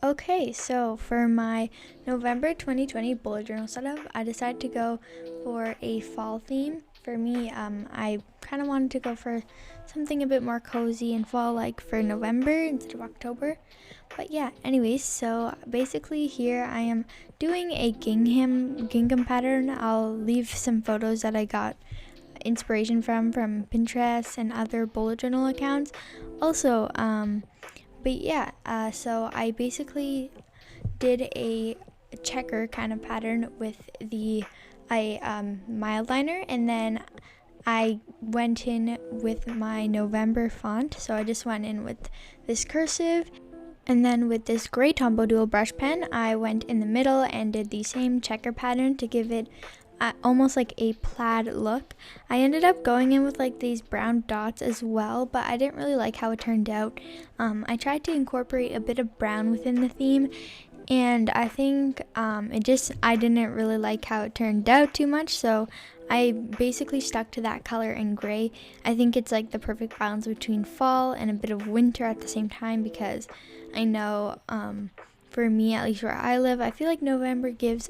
Okay, so for my November 2020 bullet journal setup, I decided to go for a fall theme. For me, I kind of wanted to go for something a bit more cozy and fall like for November instead of October. But yeah, anyways, so basically here I am doing a gingham pattern. I'll leave some photos that I got inspiration from Pinterest and other bullet journal accounts. Also, but yeah, so I basically did a checker kind of pattern with the mildliner, and then I went in with my November font. So I just went in with this cursive, and then with this gray Tombow Dual brush pen, I went in the middle and did the same checker pattern to give it almost like a plaid look. I ended up going in with like these brown dots as well, but I didn't really like how it turned out. I tried to incorporate a bit of brown within the theme, and I think I didn't really like how it turned out too much, so I basically stuck to that color in gray. I think it's like the perfect balance between fall and a bit of winter at the same time, because I know for me, at least where I live, I feel like November gives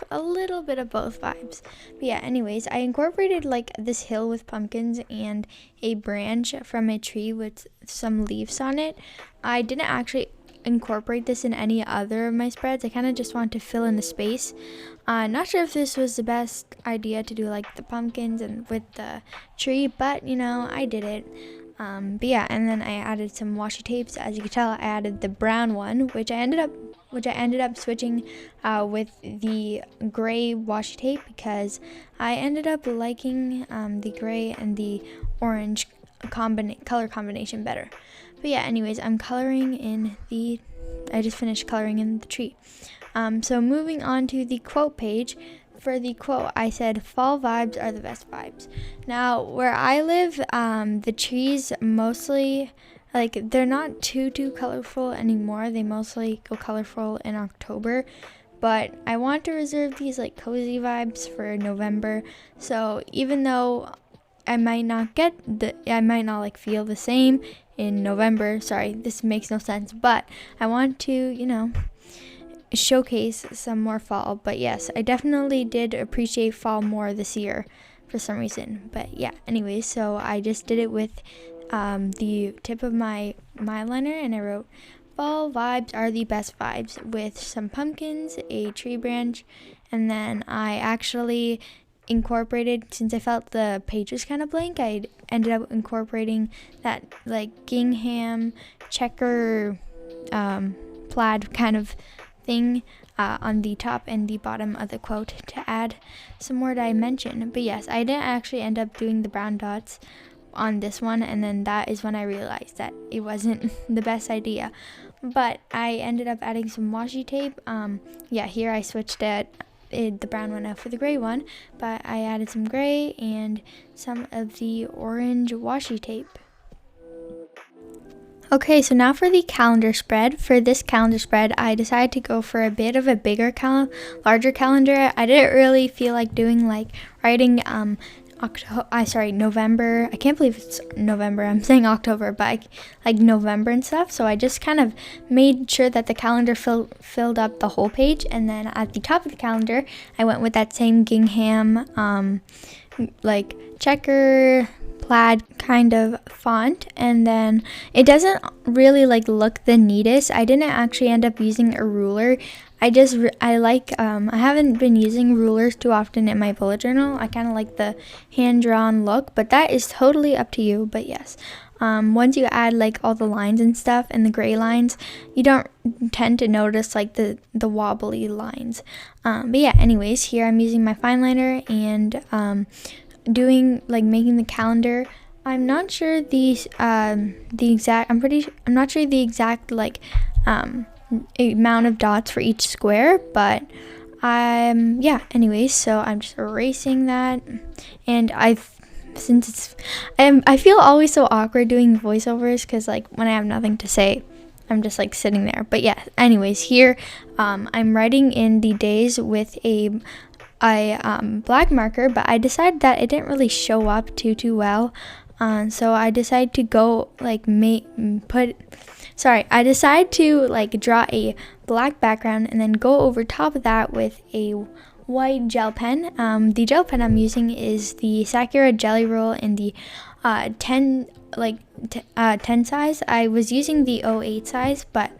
a little bit of both vibes. But yeah, anyways, I incorporated like this hill with pumpkins and a branch from a tree with some leaves on it. I didn't actually incorporate this in any other of my spreads. I kind of just wanted to fill in the space. Not sure if this was the best idea to do like the pumpkins and with the tree, but you know, I did it. But yeah, and then I added some washi tapes. As you can tell, I added the brown one, which I ended up switching with the gray washi tape, because I ended up liking the gray and the orange color combination better. But yeah, anyways, I just finished coloring in the tree. So moving on to the quote page. For the quote, I said, "Fall vibes are the best vibes." Now, where I live, the trees mostly, like, they're not too colorful anymore. They mostly go colorful in October. But I want to reserve these, like, cozy vibes for November. So even though I might not like feel the same in November. Sorry, this makes no sense. But I want to, showcase some more fall. But yes, I definitely did appreciate fall more this year for some reason. But yeah, anyways, so I just did it with the tip of my liner, and I wrote, "Fall vibes are the best vibes," with some pumpkins, a tree branch, and then I actually incorporated, since I felt the page was kind of blank, I ended up incorporating that like gingham checker plaid kind of thing on the top and the bottom of the quote to add some more dimension. But yes, I didn't actually end up doing the brown dots on this one, and then that is when I realized that it wasn't the best idea. But I ended up adding some washi tape. Here I switched the brown one out for the gray one, but I added some gray and some of the orange washi tape. Okay, so now for the calendar spread. For this calendar spread, I decided to go for a bit of a larger calendar. I didn't really feel like doing writing November. I can't believe it's November. I'm saying October, but November and stuff. So I just kind of made sure that the calendar filled up the whole page, and then at the top of the calendar, I went with that same gingham checker plaid kind of font, and then it doesn't really look the neatest. I didn't actually end up using a ruler. I haven't been using rulers too often in my bullet journal. I kind of like the hand-drawn look, but that is totally up to you. But yes, once you add all the lines and stuff and the gray lines, you don't tend to notice the wobbly lines. But yeah, anyways, here I'm using my fine liner and making the calendar. I'm not sure the exact amount of dots for each square, but anyways, so I'm just erasing that. And I feel always so awkward doing voiceovers, because when I have nothing to say, I'm just sitting there. But yeah, anyways, here I'm writing in the days with a black marker, but I decided that it didn't really show up too well. So I decided to go like I decided to like draw a black background and then go over top of that with a white gel pen. The gel pen I'm using is the Sakura Jelly Roll in the 10 size. I was using the 08 size, but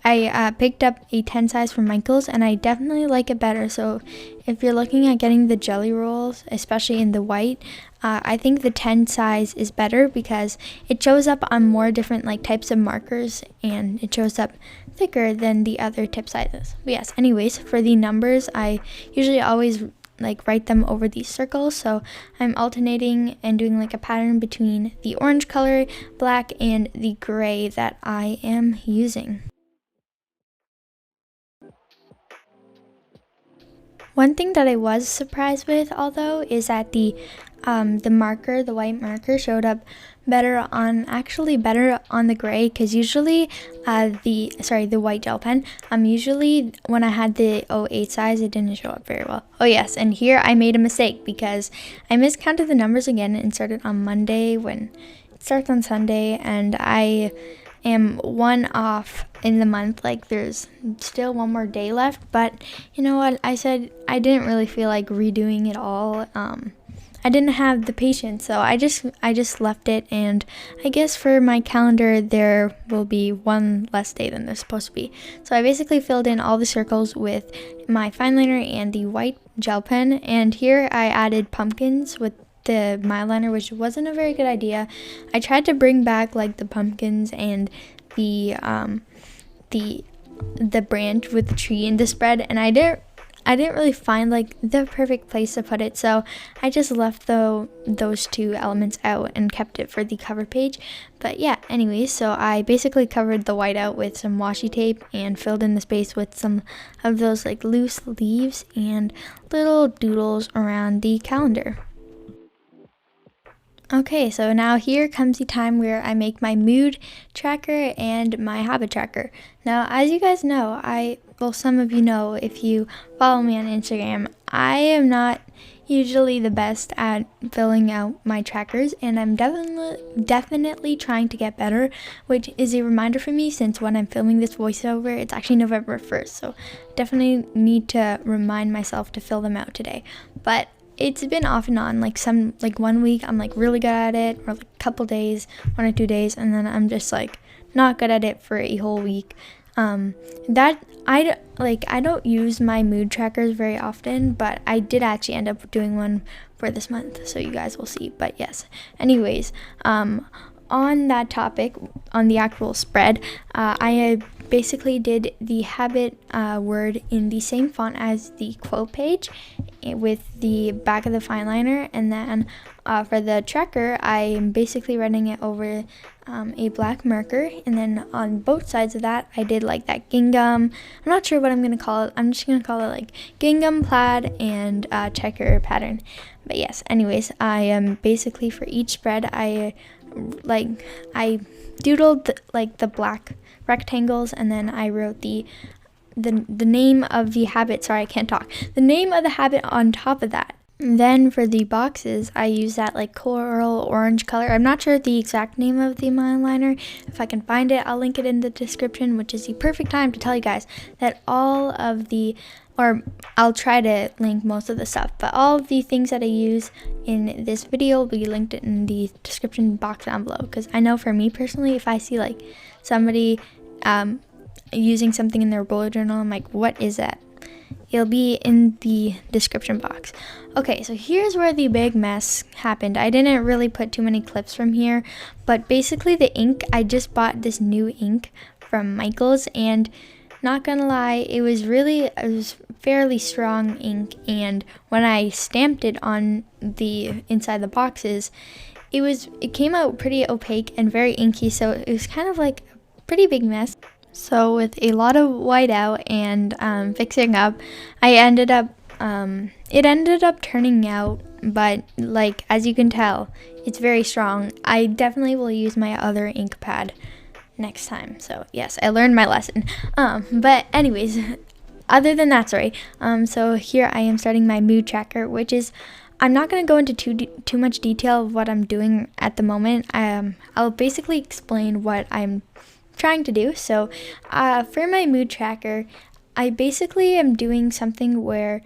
I picked up a 10 size from Michael's, and I definitely like it better. So if you're looking at getting the jelly rolls, especially in the white, I think the 10 size is better because it shows up on more different like types of markers, and it shows up thicker than the other tip sizes. But yes, anyways, for the numbers, I usually always like write them over these circles, so I'm alternating and doing like a pattern between the orange color, black, and the gray that I am using. One thing that I was surprised with, although, is that the white marker, showed up better on the gray, because usually the white gel pen, usually when I had the 08 size, it didn't show up very well. Oh yes, and here I made a mistake because I miscounted the numbers again and started on Monday when it starts on Sunday, and I am one off in the month. Like there's still one more day left, but you know what, I said I didn't really feel like redoing it all. I didn't have the patience, so I just left it, and I guess for my calendar there will be one less day than there's supposed to be. So I basically filled in all the circles with my fine liner and the white gel pen, and here I added pumpkins with the mildliner, which wasn't a very good idea. I tried to bring back like the pumpkins and the branch with the tree in the spread, and I didn't really find like the perfect place to put it, so I just left those two elements out and kept it for the cover page. But yeah, anyways, so I basically covered the white out with some washi tape and filled in the space with some of those like loose leaves and little doodles around the calendar. Okay, so now here comes the time where I make my mood tracker and my habit tracker. Now, as you guys know, some of you know if you follow me on Instagram, I am not usually the best at filling out my trackers, and I'm definitely trying to get better, which is a reminder for me since when I'm filming this voiceover, it's actually November 1st, so definitely need to remind myself to fill them out today. But it's been off and on, like 1 week I'm like really good at it, or like a couple days, 1 or 2 days, and then I'm just like not good at it for a whole week. That I don't use my mood trackers very often, but I did actually end up doing one for this month, so you guys will see. But yes, anyways, on that topic, on the actual spread, I basically did the habit word in the same font as the quote page with the back of the fine liner, and then for the tracker, I'm basically writing it over a black marker, and then on both sides of that, I did like that gingham. I'm not sure what I'm gonna call it. I'm just gonna call it like gingham, plaid, and checker pattern. But yes, anyways, I am basically for each spread, I doodled like the black rectangles, and then I wrote the name of the habit. Sorry, I can't talk. The name of the habit on top of that. Then for the boxes, I use that like coral orange color. I'm not sure the exact name of the mildliner. If I can find it, I'll link it in the description, which is the perfect time to tell you guys that I'll try to link most of the stuff, but all of the things that I use in this video will be linked in the description box down below, because I know for me personally, if I see like somebody using something in their bullet journal, I'm like, what is that? It'll be in the description box. Okay, so here's where the big mess happened. I didn't really put too many clips from here, but basically the ink, I just bought this new ink from Michael's, and not gonna lie, it was fairly strong ink, and when I stamped it on the inside the boxes, it came out pretty opaque and very inky, so it was kind of like a pretty big mess. So with a lot of white out and fixing up, it ended up turning out, but like as you can tell, it's very strong. I definitely will use my other ink pad next time. So yes, I learned my lesson. But anyways, other than that, sorry. So here I am starting my mood tracker, which is, I'm not going to go into too much detail of what I'm doing at the moment. I'll basically explain what I'm trying to do. So for my mood tracker, I basically am doing something where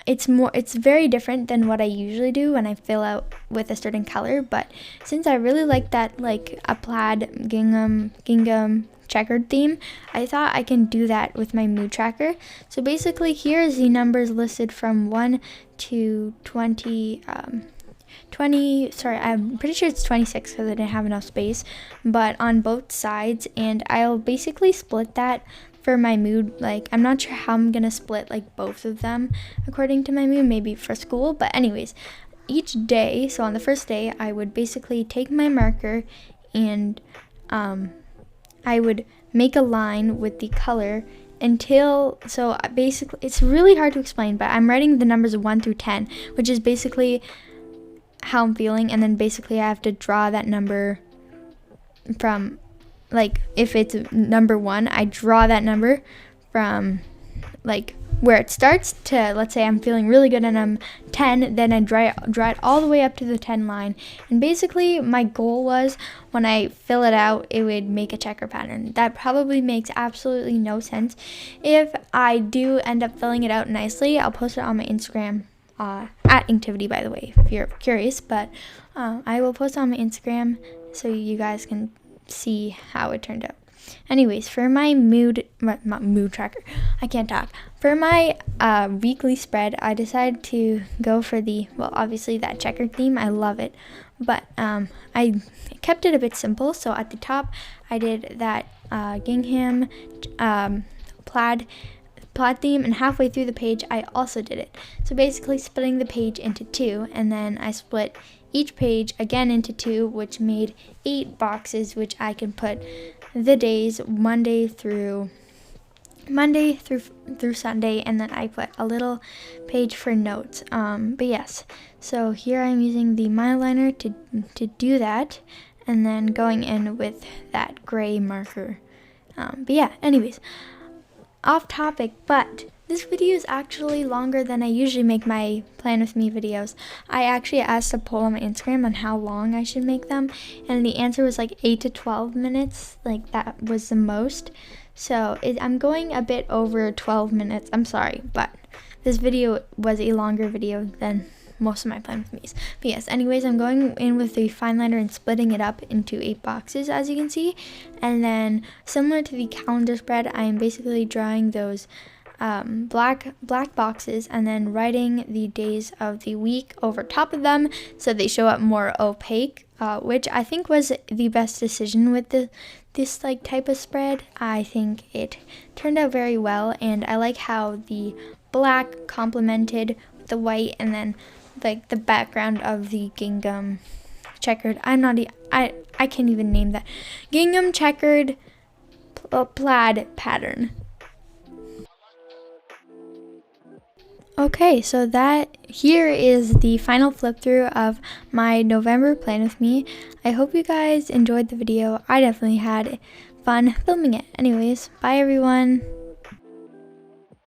it's very different than what I usually do when I fill out with a certain color, but since I really like that, like a plaid gingham checkered theme, I thought I can do that with my mood tracker. So basically here's the numbers listed from 1 to 20, 20, sorry, I'm pretty sure it's 26 because I didn't have enough space, but on both sides, and I'll basically split that for my mood. Like, I'm not sure how I'm gonna split like both of them according to my mood, maybe for school, but anyways, each day, so on the first day, I would basically take my marker and I would make a line with the color until, so basically, it's really hard to explain, but I'm writing the numbers 1 through 10, which is basically how I'm feeling, and then basically I have to draw that number from, like, if it's number 1, I draw that number from like where it starts to, let's say I'm feeling really good and I'm 10, then I draw it all the way up to the 10 line. And basically my goal was when I fill it out, it would make a checker pattern. That probably makes absolutely no sense. If I do end up filling it out nicely, I'll post it on my Instagram, at Inktivity, by the way, if you're curious, but I will post it on my Instagram so you guys can see how it turned out. Anyways, for my mood tracker, I can't talk. For my weekly spread, I decided to go for obviously that checkered theme. I love it, but I kept it a bit simple. So at the top, I did that gingham plaid theme, and halfway through the page, I also did it. So basically splitting the page into 2, and then I split each page again into 2, which made 8 boxes, which I can put the days Monday through Sunday, and then I put a little page for notes. But yes, so here I'm using the mildliner to do that, and then going in with that gray marker. But yeah, anyways, off topic, but this video is actually longer than I usually make my plan with me videos. I actually asked a poll on my Instagram on how long I should make them, and the answer was like 8 to 12 minutes. Like, that was the most. So I'm going a bit over 12 minutes. I'm sorry, but this video was a longer video than most of my plan with me's. But yes, anyways, I'm going in with the fine liner and splitting it up into 8 boxes, as you can see. And then, similar to the calendar spread, I am basically drawing those black boxes and then writing the days of the week over top of them so they show up more opaque, which I think was the best decision with this like type of spread. I think it turned out very well, and I like how the black complemented with the white, and then like the background of the gingham checkered, I can't even name that, gingham checkered plaid pattern. Okay, so here is the final flip through of my November plan with me. I hope you guys enjoyed the video. I definitely had fun filming it. Anyways, bye everyone.